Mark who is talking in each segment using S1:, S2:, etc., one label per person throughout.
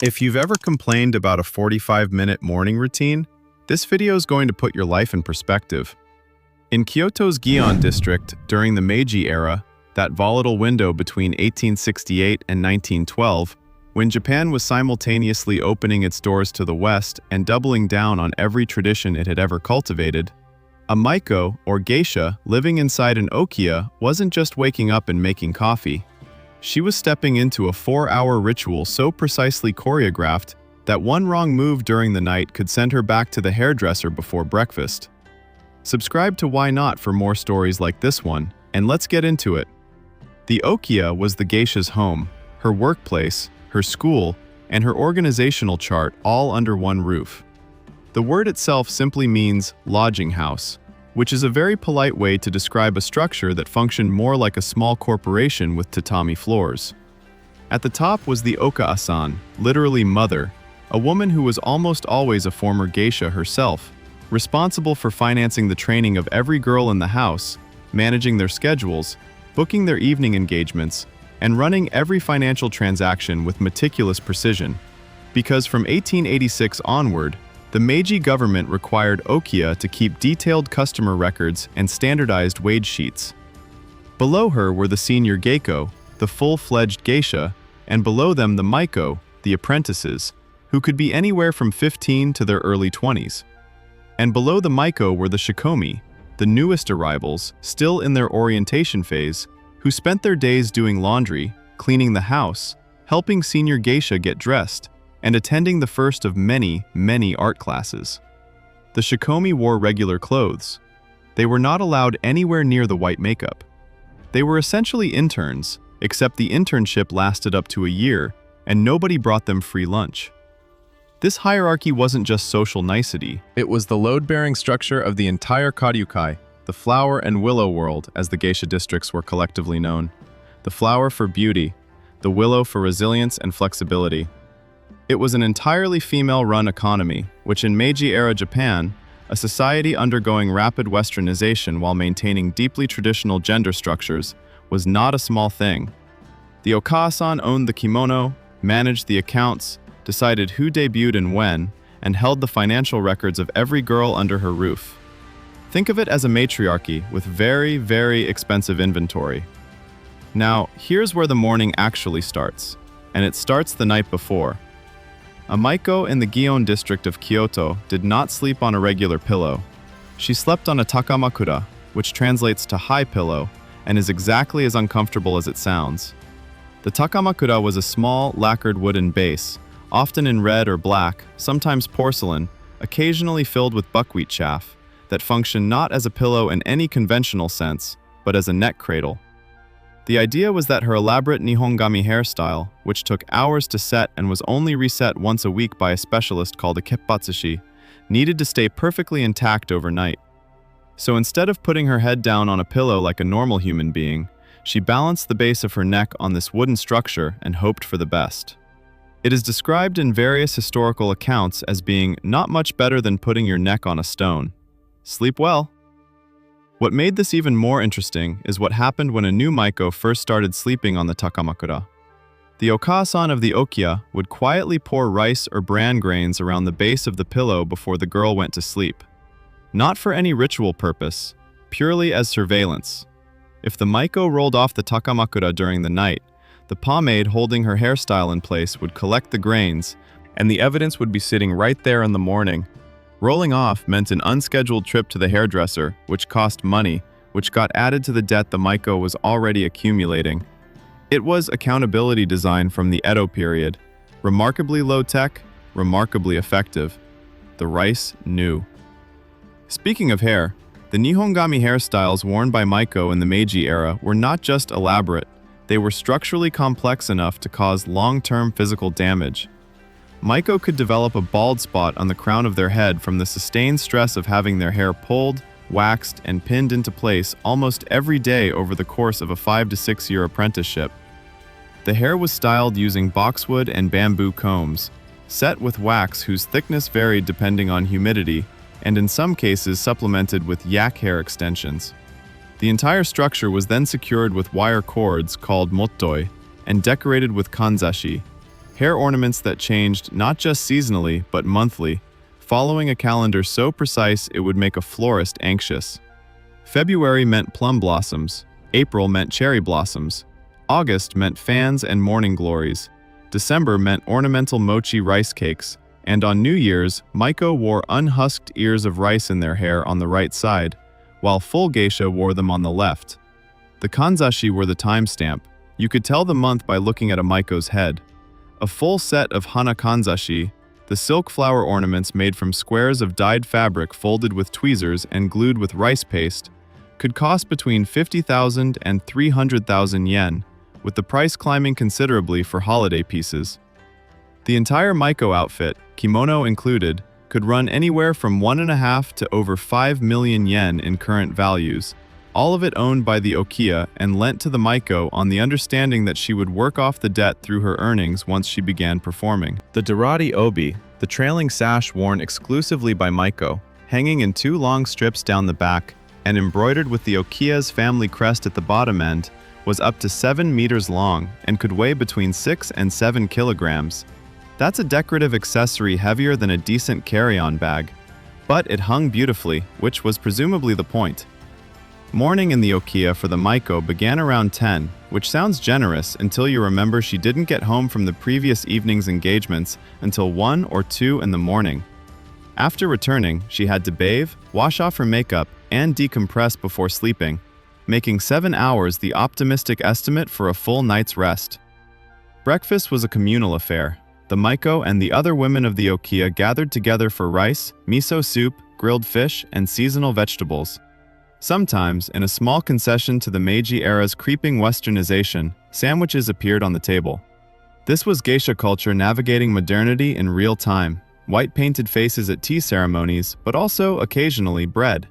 S1: If you've ever complained about a 45-minute morning routine, this video is going to put your life in perspective. In Kyoto's Gion district, during the Meiji era, that volatile window between 1868 and 1912, when Japan was simultaneously opening its doors to the West and doubling down on every tradition it had ever cultivated, a Maiko, or geisha, living inside an Okiya wasn't just waking up and making coffee. She was stepping into a 4-hour ritual so precisely choreographed that one wrong move during the night could send her back to the hairdresser before breakfast. Subscribe to Why Not for more stories like this one, and let's get into it. The Okiya was the geisha's home, her workplace, her school, and her organizational chart all under one roof. The word itself simply means lodging house, which is a very polite way to describe a structure that functioned more like a small corporation with tatami floors. At the top was the Oka-san, literally mother, a woman who was almost always a former geisha herself, responsible for financing the training of every girl in the house, managing their schedules, booking their evening engagements, and running every financial transaction with meticulous precision. Because from 1886 onward, the Meiji government required Okiya to keep detailed customer records and standardized wage sheets. Below her were the senior geiko, the full-fledged geisha, and below them the maiko, the apprentices, who could be anywhere from 15 to their early 20s. And below the maiko were the shikomi, the newest arrivals, still in their orientation phase, who spent their days doing laundry, cleaning the house, helping senior geisha get dressed, and attending the first of many, many art classes. The shikomi wore regular clothes. They were not allowed anywhere near the white makeup. They were essentially interns, except the internship lasted up to a year, and nobody brought them free lunch. This hierarchy wasn't just social nicety, it was the load-bearing structure of the entire karyukai, the flower and willow world, as the geisha districts were collectively known. The flower for beauty, the willow for resilience and flexibility. It was an entirely female-run economy, which in Meiji-era Japan, a society undergoing rapid westernization while maintaining deeply traditional gender structures, was not a small thing. The Okiya-san owned the kimono, managed the accounts, decided who debuted and when, and held the financial records of every girl under her roof. Think of it as a matriarchy with very, very expensive inventory. Now, here's where the morning actually starts, and it starts the night before. A maiko in the Gion district of Kyoto did not sleep on a regular pillow. She slept on a takamakura, which translates to high pillow, and is exactly as uncomfortable as it sounds. The takamakura was a small, lacquered wooden base, often in red or black, sometimes porcelain, occasionally filled with buckwheat chaff, that functioned not as a pillow in any conventional sense, but as a neck cradle. The idea was that her elaborate nihongami hairstyle, which took hours to set and was only reset once a week by a specialist called a keppatsushi, needed to stay perfectly intact overnight. So instead of putting her head down on a pillow like a normal human being, she balanced the base of her neck on this wooden structure and hoped for the best. It is described in various historical accounts as being not much better than putting your neck on a stone. Sleep well. What made this even more interesting is what happened when a new maiko first started sleeping on the takamakura. The Okiya-san of the Okiya would quietly pour rice or bran grains around the base of the pillow before the girl went to sleep. Not for any ritual purpose, purely as surveillance. If the maiko rolled off the takamakura during the night, the pomade holding her hairstyle in place would collect the grains, and the evidence would be sitting right there in the morning. Rolling off meant an unscheduled trip to the hairdresser, which cost money, which got added to the debt the maiko was already accumulating. It was accountability design from the Edo period. Remarkably low-tech, remarkably effective. The rice knew. Speaking of hair, the nihongami hairstyles worn by maiko in the Meiji era were not just elaborate, they were structurally complex enough to cause long-term physical damage. Maiko could develop a bald spot on the crown of their head from the sustained stress of having their hair pulled, waxed, and pinned into place almost every day over the course of a 5 to 6 year apprenticeship. The hair was styled using boxwood and bamboo combs, set with wax whose thickness varied depending on humidity, and in some cases supplemented with yak hair extensions. The entire structure was then secured with wire cords called mottoi and decorated with kanzashi, hair ornaments that changed not just seasonally but monthly, following a calendar so precise it would make a florist anxious. February meant plum blossoms, April meant cherry blossoms, August meant fans and morning glories, December meant ornamental mochi rice cakes, and on New Year's, Maiko wore unhusked ears of rice in their hair on the right side, while full geisha wore them on the left. The kanzashi were the timestamp. You could tell the month by looking at a Maiko's head. A full set of hana kanzashi, the silk flower ornaments made from squares of dyed fabric folded with tweezers and glued with rice paste, could cost between 50,000 and 300,000 yen, with the price climbing considerably for holiday pieces. The entire Maiko outfit, kimono included, could run anywhere from 1.5 to over 5 million yen in current values, all of it owned by the Okiya and lent to the Maiko on the understanding that she would work off the debt through her earnings once she began performing. The dorati obi, the trailing sash worn exclusively by Maiko, hanging in 2 long strips down the back and embroidered with the Okiya's family crest at the bottom end, was up to 7 meters long and could weigh between 6 and 7 kilograms. That's a decorative accessory heavier than a decent carry-on bag, but it hung beautifully, which was presumably the point. Mourning in the Okiya for the Maiko began around 10, which sounds generous until you remember she didn't get home from the previous evening's engagements until 1 or 2 in the morning. After returning, she had to bathe, wash off her makeup, and decompress before sleeping, making 7 hours the optimistic estimate for a full night's rest. Breakfast was a communal affair. The Maiko and the other women of the Okiya gathered together for rice, miso soup, grilled fish, and seasonal vegetables. Sometimes, in a small concession to the Meiji-era's creeping westernization, sandwiches appeared on the table. This was geisha culture navigating modernity in real time, white-painted faces at tea ceremonies, but also, occasionally, bread.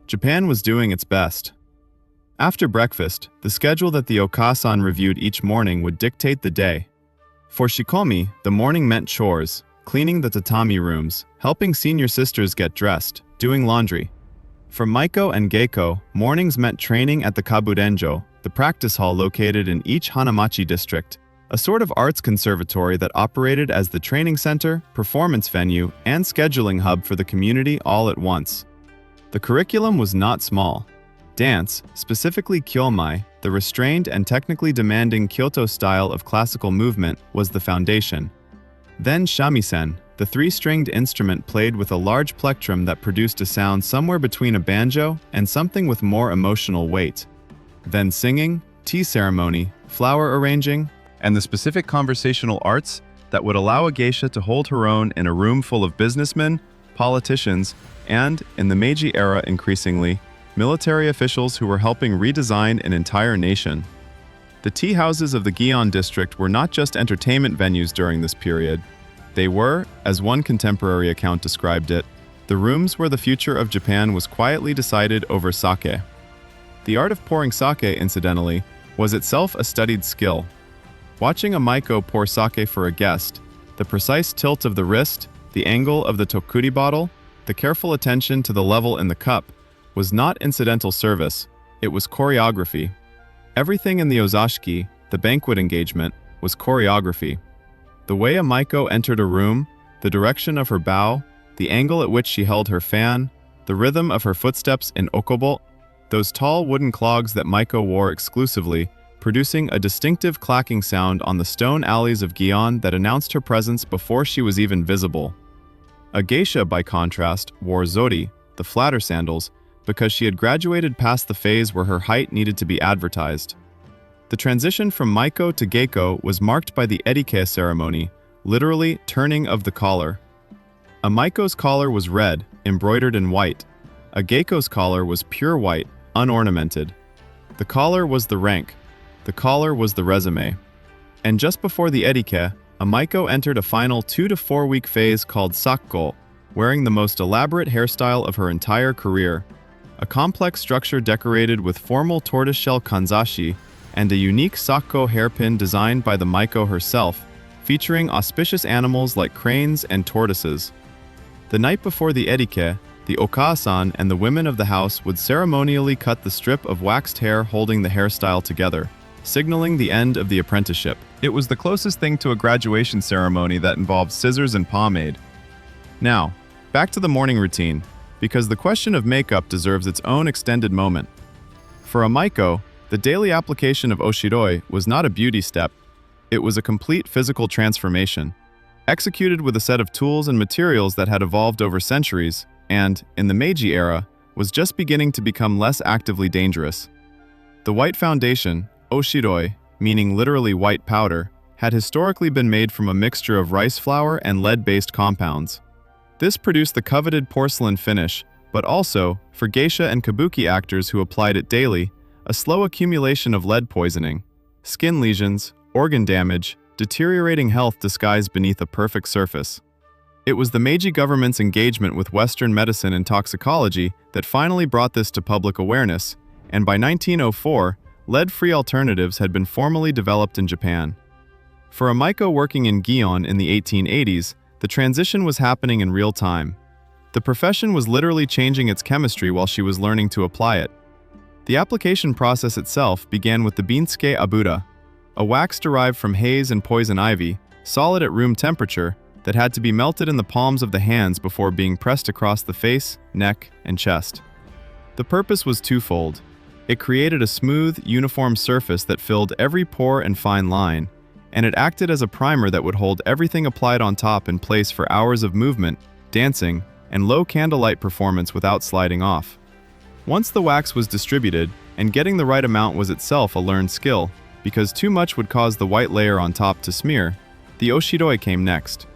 S1: Japan was doing its best. After breakfast, the schedule that the Okasan reviewed each morning would dictate the day. For Shikomi, the morning meant chores, cleaning the tatami rooms, helping senior sisters get dressed, doing laundry. For Maiko and Geiko, mornings meant training at the Kaburenjo, the practice hall located in each Hanamachi district, a sort of arts conservatory that operated as the training center, performance venue, and scheduling hub for the community all at once. The curriculum was not small. Dance, specifically kyomai, the restrained and technically demanding Kyoto style of classical movement, was the foundation. Then shamisen, the 3-stringed instrument played with a large plectrum that produced a sound somewhere between a banjo and something with more emotional weight. Then singing, tea ceremony, flower arranging, and the specific conversational arts that would allow a geisha to hold her own in a room full of businessmen, politicians, and, in the Meiji era increasingly, military officials who were helping redesign an entire nation. The tea houses of the Gion district were not just entertainment venues during this period. They were, as one contemporary account described it, the rooms where the future of Japan was quietly decided over sake. The art of pouring sake, incidentally, was itself a studied skill. Watching a Maiko pour sake for a guest, the precise tilt of the wrist, the angle of the tokuri bottle, the careful attention to the level in the cup, was not incidental service, it was choreography. Everything in the ozashiki, the banquet engagement, was choreography. The way a Maiko entered a room, the direction of her bow, the angle at which she held her fan, the rhythm of her footsteps in okobo, those tall wooden clogs that Maiko wore exclusively, producing a distinctive clacking sound on the stone alleys of Gion that announced her presence before she was even visible. A geisha, by contrast, wore zori, the flatter sandals, because she had graduated past the phase where her height needed to be advertised. The transition from Maiko to Geiko was marked by the erike ceremony, literally turning of the collar. A Maiko's collar was red, embroidered in white. A Geiko's collar was pure white, unornamented. The collar was the rank. The collar was the resume. And just before the erike, a Maiko entered a final 2 to 4 week phase called sakko, wearing the most elaborate hairstyle of her entire career. A complex structure decorated with formal tortoiseshell kanzashi, and a unique sakko hairpin designed by the Maiko herself, featuring auspicious animals like cranes and tortoises. The night before the erike, the okasan and the women of the house would ceremonially cut the strip of waxed hair holding the hairstyle together, signaling the end of the apprenticeship. It was the closest thing to a graduation ceremony that involved scissors and pomade. Now, back to the morning routine, because the question of makeup deserves its own extended moment. For a Maiko, the daily application of oshiroi was not a beauty step, it was a complete physical transformation, executed with a set of tools and materials that had evolved over centuries and, in the Meiji era, was just beginning to become less actively dangerous. The white foundation, oshiroi, meaning literally white powder, had historically been made from a mixture of rice flour and lead-based compounds. This produced the coveted porcelain finish, but also, for geisha and kabuki actors who applied it daily, a slow accumulation of lead poisoning, skin lesions, organ damage, deteriorating health disguised beneath a perfect surface. It was the Meiji government's engagement with Western medicine and toxicology that finally brought this to public awareness, and by 1904, lead-free alternatives had been formally developed in Japan. For a Maiko working in Gion in the 1880s, the transition was happening in real time. The profession was literally changing its chemistry while she was learning to apply it. The application process itself began with the binsuke abuda, a wax derived from haze and poison ivy, solid at room temperature, that had to be melted in the palms of the hands before being pressed across the face, neck, and chest. The purpose was twofold. It created a smooth, uniform surface that filled every pore and fine line, and it acted as a primer that would hold everything applied on top in place for hours of movement, dancing, and low candlelight performance without sliding off. Once the wax was distributed, and getting the right amount was itself a learned skill, because too much would cause the white layer on top to smear, the oshiroi came next.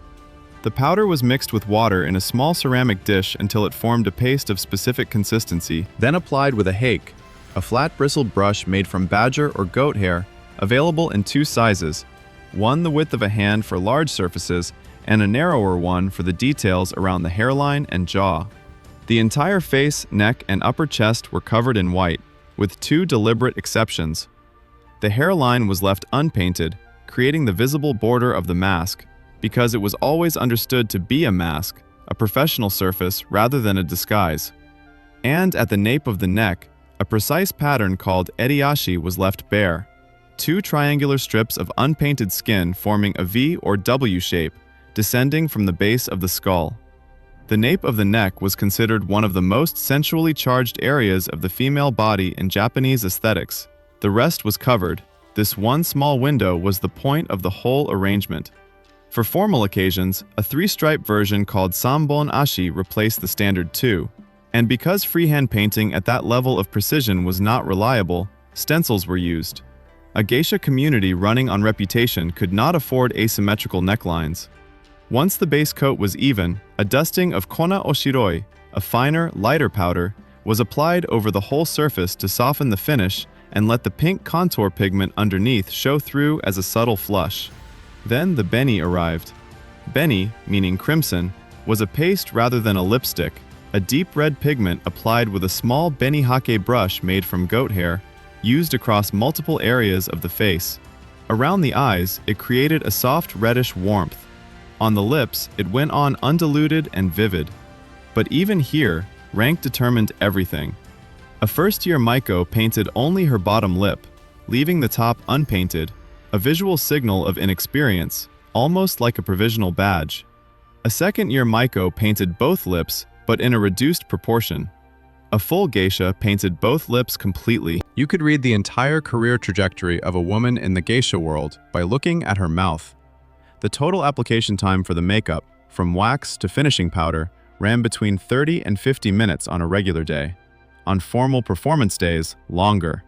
S1: The powder was mixed with water in a small ceramic dish until it formed a paste of specific consistency, then applied with a hake, a flat bristled brush made from badger or goat hair, available in two sizes, one the width of a hand for large surfaces and a narrower one for the details around the hairline and jaw. The entire face, neck, and upper chest were covered in white, with two deliberate exceptions. The hairline was left unpainted, creating the visible border of the mask, because it was always understood to be a mask, a professional surface rather than a disguise. And at the nape of the neck, a precise pattern called eriashi was left bare, two triangular strips of unpainted skin forming a V or W shape, descending from the base of the skull. The nape of the neck was considered one of the most sensually charged areas of the female body in Japanese aesthetics. The rest was covered. This one small window was the point of the whole arrangement. For formal occasions, a three-stripe version called Sanbon Ashi replaced the standard two, and because freehand painting at that level of precision was not reliable, stencils were used. A geisha community running on reputation could not afford asymmetrical necklines. Once the base coat was even, a dusting of kona oshiroi, a finer, lighter powder, was applied over the whole surface to soften the finish and let the pink contour pigment underneath show through as a subtle flush. Then the beni arrived. Beni, meaning crimson, was a paste rather than a lipstick, a deep red pigment applied with a small benihake brush made from goat hair, used across multiple areas of the face. Around the eyes, it created a soft reddish warmth. On the lips, it went on undiluted and vivid. But even here, rank determined everything. A first-year Maiko painted only her bottom lip, leaving the top unpainted, a visual signal of inexperience, almost like a provisional badge. A second-year Maiko painted both lips, but in a reduced proportion. A full geisha painted both lips completely. You could read the entire career trajectory of a woman in the geisha world by looking at her mouth. The total application time for the makeup, from wax to finishing powder, ran between 30 and 50 minutes on a regular day. On formal performance days, longer.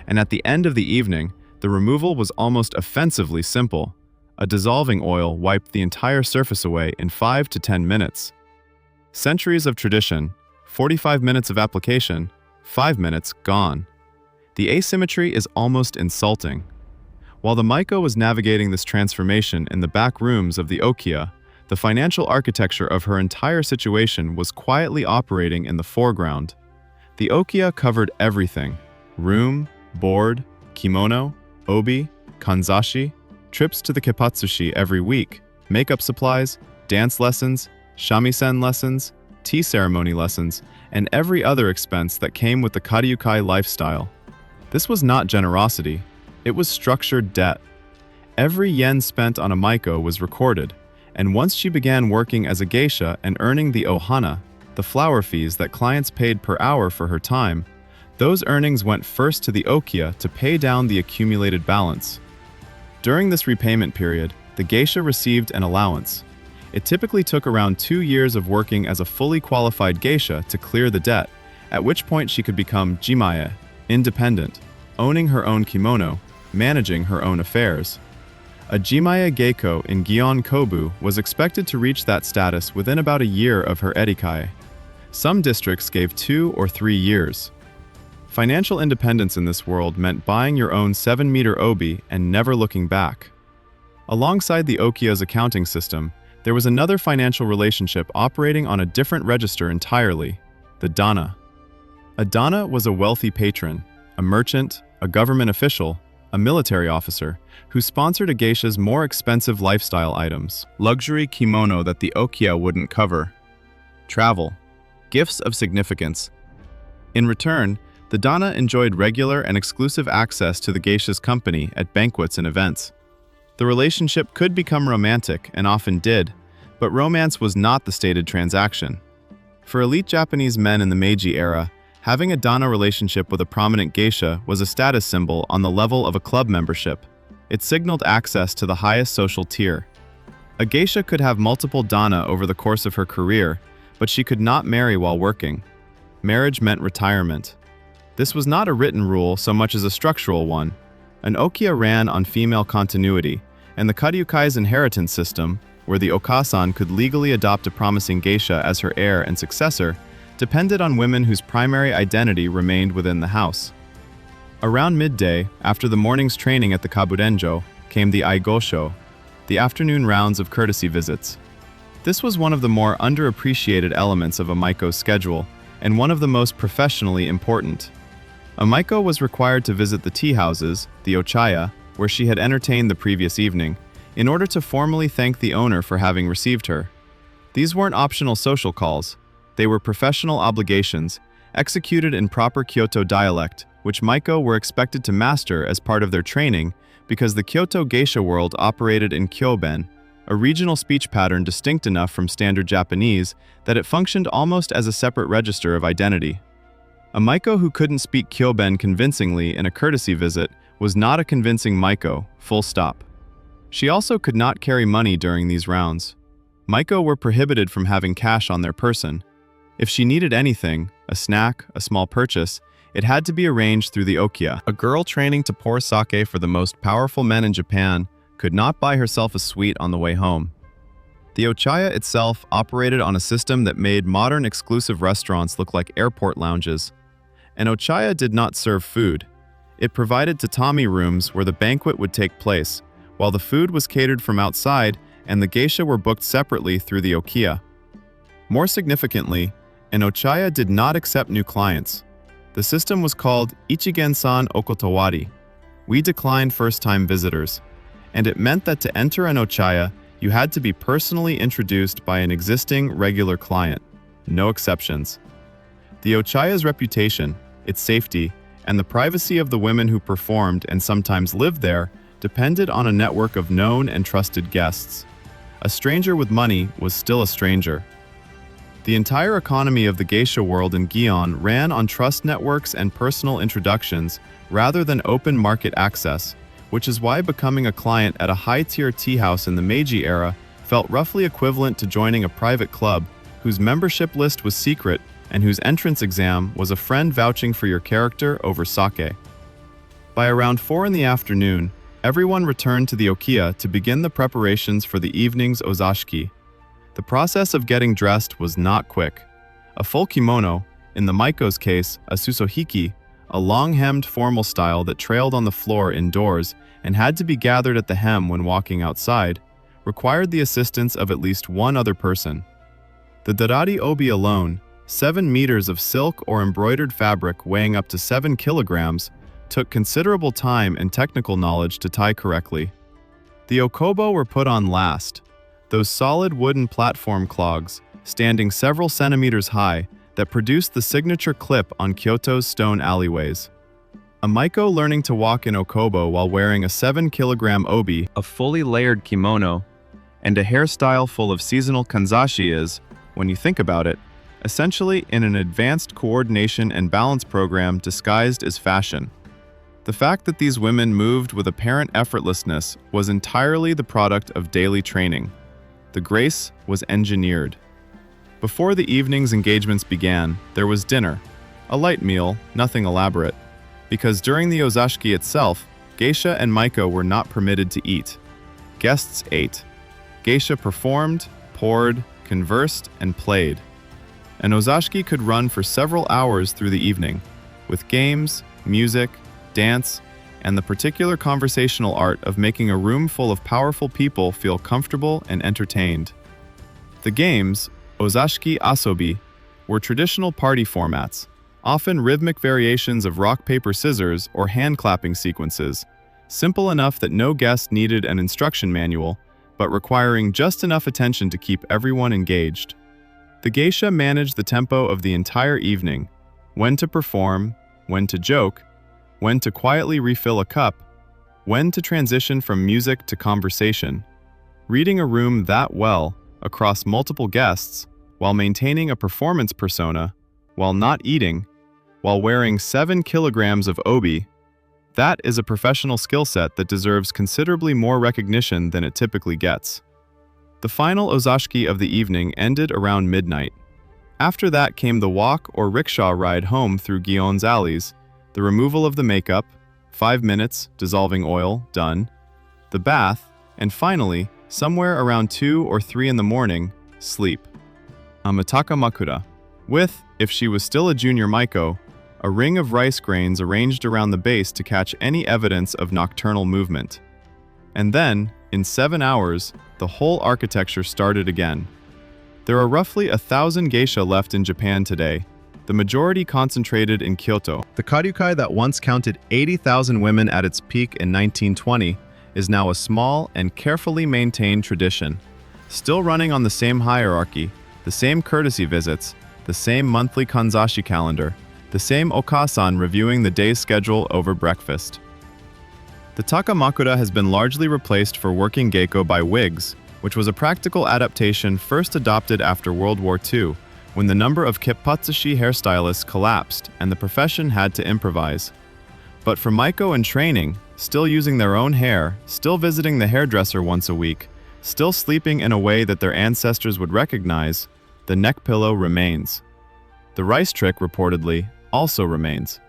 S1: And at the end of the evening, the removal was almost offensively simple. A dissolving oil wiped the entire surface away in 5 to 10 minutes. Centuries of tradition, 45 minutes of application, 5 minutes gone. The asymmetry is almost insulting. While the Maiko was navigating this transformation in the back rooms of the Okiya, the financial architecture of her entire situation was quietly operating in the foreground. The Okiya covered everything: room, board, kimono, obi, kanzashi, trips to the kippatsushi every week, makeup supplies, dance lessons, shamisen lessons, tea ceremony lessons, and every other expense that came with the karyukai lifestyle. This was not generosity. It was structured debt. Every yen spent on a maiko was recorded, and once she began working as a geisha and earning the ohana, the flower fees that clients paid per hour for her time, those earnings went first to the Okiya to pay down the accumulated balance. During this repayment period, the geisha received an allowance. It typically took around 2 years of working as a fully qualified geisha to clear the debt, at which point she could become jimae, independent, owning her own kimono, managing her own affairs. A jimae geiko in Gion Kobu was expected to reach that status within about a year of her erikai. Some districts gave 2 or 3 years. Financial independence in this world meant buying your own 7-meter obi and never looking back. Alongside the Okiya's accounting system, there was another financial relationship operating on a different register entirely, the dana. A dana was a wealthy patron, a merchant, a government official, a military officer, who sponsored a geisha's more expensive lifestyle items, luxury kimono that the Okiya wouldn't cover, travel, gifts of significance. In return, the dana enjoyed regular and exclusive access to the geisha's company at banquets and events. The relationship could become romantic, and often did, but romance was not the stated transaction. For elite Japanese men in the Meiji era, having a dana relationship with a prominent geisha was a status symbol on the level of a club membership. It signaled access to the highest social tier. A geisha could have multiple dana over the course of her career, but she could not marry while working. Marriage meant retirement. This was not a written rule so much as a structural one. An Okiya ran on female continuity, and the Karyukai's inheritance system, where the Okasan could legally adopt a promising geisha as her heir and successor, depended on women whose primary identity remained within the house. Around midday, after the morning's training at the Kaburenjo, came the Aigosho, the afternoon rounds of courtesy visits. This was one of the more underappreciated elements of a maiko's schedule, and one of the most professionally important. A maiko was required to visit the tea houses, the ochaya, where she had entertained the previous evening, in order to formally thank the owner for having received her. These weren't optional social calls. They were professional obligations, executed in proper Kyoto dialect, which maiko were expected to master as part of their training because the Kyoto geisha world operated in kyoben, a regional speech pattern distinct enough from standard Japanese that it functioned almost as a separate register of identity. A maiko who couldn't speak kyoben convincingly in a courtesy visit was not a convincing maiko, full stop. She also could not carry money during these rounds. Maiko were prohibited from having cash on their person. If she needed anything, a snack, a small purchase, it had to be arranged through the Okiya. A girl training to pour sake for the most powerful men in Japan could not buy herself a sweet on the way home. The ochaya itself operated on a system that made modern exclusive restaurants look like airport lounges. An ochaya did not serve food. It provided tatami rooms where the banquet would take place, while the food was catered from outside and the geisha were booked separately through the Okiya. More significantly, an ochaya did not accept new clients. The system was called Ichigen-san Okotowari. We declined first-time visitors, and it meant that to enter an ochaya, you had to be personally introduced by an existing regular client. No exceptions. The ochaya's reputation, its safety, and the privacy of the women who performed and sometimes lived there depended on a network of known and trusted guests. A stranger with money was still a stranger. The entire economy of the geisha world in Gion ran on trust networks and personal introductions rather than open market access, which is why becoming a client at a high-tier tea house in the Meiji era felt roughly equivalent to joining a private club whose membership list was secret and whose entrance exam was a friend vouching for your character over sake. By around 4 in the afternoon, everyone returned to the Okiya to begin the preparations for the evening's ozashiki. The process of getting dressed was not quick. A full kimono, in the maiko's case, a susohiki, a long-hemmed formal style that trailed on the floor indoors and had to be gathered at the hem when walking outside, required the assistance of at least one other person. The darari obi alone, 7 meters of silk or embroidered fabric weighing up to 7 kilograms, took considerable time and technical knowledge to tie correctly. The okobo were put on last, those solid wooden platform clogs, standing several centimeters high, that produced the signature clip on Kyoto's stone alleyways. A Maiko learning to walk in Okobo while wearing a 7-kilogram obi, a fully layered kimono, and a hairstyle full of seasonal kanzashi is, when you think about it, essentially in an advanced coordination and balance program disguised as fashion. The fact that these women moved with apparent effortlessness was entirely the product of daily training. The grace was engineered. Before the evening's engagements began, there was dinner, a light meal, nothing elaborate, because during the ozashiki itself, Geisha and Maiko were not permitted to eat. Guests ate. Geisha performed, poured, conversed, and played. An ozashiki could run for several hours through the evening, with games, music, dance, and the particular conversational art of making a room full of powerful people feel comfortable and entertained. The games, ozashiki asobi, were traditional party formats, often rhythmic variations of rock, paper, scissors, or hand-clapping sequences, simple enough that no guest needed an instruction manual, but requiring just enough attention to keep everyone engaged. The geisha managed the tempo of the entire evening, when to perform, when to joke, when to quietly refill a cup, when to transition from music to conversation. Reading a room that well, across multiple guests, while maintaining a performance persona, while not eating, while wearing 7 kilograms of obi, that is a professional skill set that deserves considerably more recognition than it typically gets. The final ozashiki of the evening ended around midnight. After that came the walk or rickshaw ride home through Gion's alleys, the removal of the makeup, 5 minutes, dissolving oil, done, the bath, and finally, somewhere around 2 or 3 in the morning, sleep. Amataka Makura, with, if she was still a junior Maiko, a ring of rice grains arranged around the base to catch any evidence of nocturnal movement. And then, in 7 hours, the whole architecture started again. There are roughly 1,000 geisha left in Japan today, the majority concentrated in Kyoto. The karyukai that once counted 80,000 women at its peak in 1920 is now a small and carefully maintained tradition, still running on the same hierarchy, the same courtesy visits, the same monthly kanzashi calendar, the same okasan reviewing the day's schedule over breakfast. The takamakura has been largely replaced for working geiko by wigs, which was a practical adaptation first adopted after World War II, when the number of kippatsushi hairstylists collapsed and the profession had to improvise. But for Maiko in training, still using their own hair, still visiting the hairdresser once a week, still sleeping in a way that their ancestors would recognize, the neck pillow remains. The rice trick, reportedly, also remains.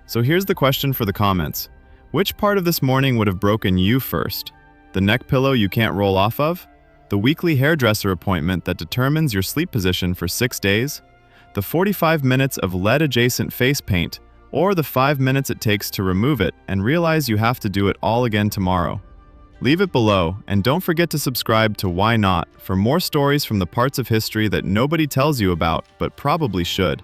S1: So here's the question for the comments. Which part of this morning would have broken you first? The neck pillow you can't roll off of? The weekly hairdresser appointment that determines your sleep position for 6 days? The 45 minutes of lead-adjacent face paint, or the 5 minutes it takes to remove it and realize you have to do it all again tomorrow? Leave it below, and don't forget to subscribe to Why Not for more stories from the parts of history that nobody tells you about but probably should.